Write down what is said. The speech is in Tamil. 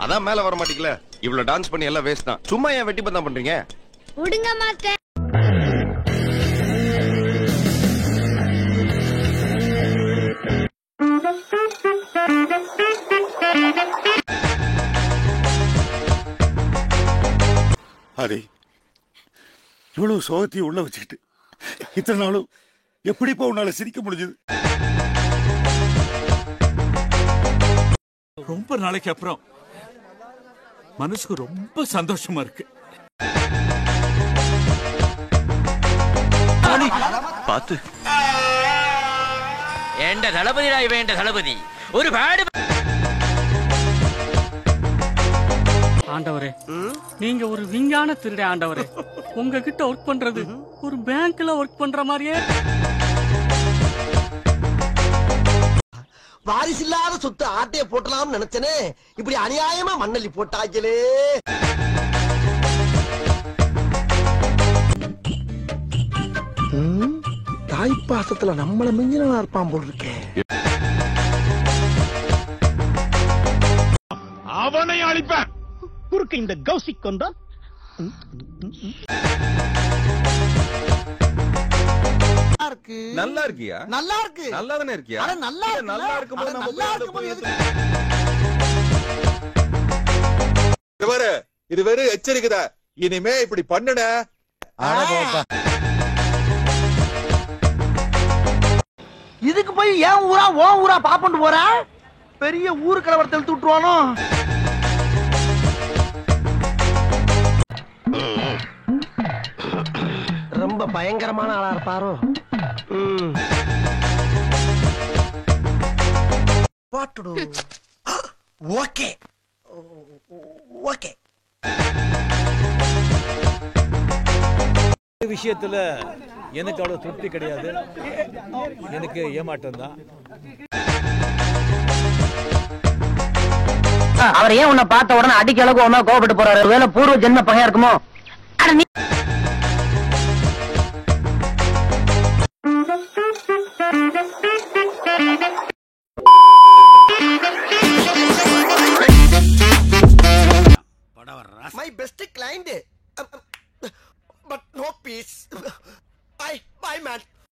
அதான் மேல வர மாட்டீங்களா? இவ்வளவு டான்ஸ் பண்ணி எல்லாம் வேஸ்ட் தான். சும்மா ஏன் வெட்டி பந்தா பண்றீங்க? விடுங்க மாஸ்டர். ஹரி, இவ்வளவு சோகத்தையும் உள்ள வச்சுக்கிட்டு இத்தனை நாளும் எப்படிப்பா உன்னால சிரிக்க முடிஞ்சது? ரொம்ப நாளைக்கு அப்புறம் மனசுக்கு ரொம்ப சந்தோஷமா இருக்கு. பாத்து என்ற தளபதிடா இவன், என்ற தளபதி ஒரு பாடு. ஆண்டவரே, நீங்க ஒரு விஞ்ஞான திருட ஆண்டவரே. உங்ககிட்ட ஒர்க் பண்றது ஒரு பேங்க்ல ஒர்க் பண்ற மாதிரியே. வாரிசில்லாத சொத்து ஆட்டைய போட்டலாம் நினைச்சனே, இப்படி அநியாயமா மண்ணள்ளி போட்டாங்களே. தாய்ப்பாசத்துல நம்மள மிஞ்சினா இருப்பான் போல் இருக்கே. அவனை அழிப்பேன். குறுக்கு இந்த கௌசிக் கொண்டா நல்லா இருக்கியா? நல்லா இருக்கு. நல்லா தானே இருக்கியா? நல்லா இருக்கும்போது இது வெறும் எச்சரிக்கைதான். இனிமே இப்படி பண்ணுன இதுக்கு போய் ஏன் ஊரா ஓ ஊரா பாப்பண்டு போற? பெரிய ஊரு கலவரத்தை இழுத்து விட்டுருவானோ? ரொம்ப பயங்கரமான ஆளா இருப்பாரோ? Okay okay. விஷயத்துல எனக்கு அவ்வளவு திருப்தி கிடையாது. எனக்கு ஏமாற்றம் தான். அவர் ஏன் உன்னை பார்த்த உடனே அடிக்க அளவுக்கு ஒன்னா கோபப்பட்டு போறாரு? வேலை பூர்வ ஜென்ம பகையா இருக்குமோ?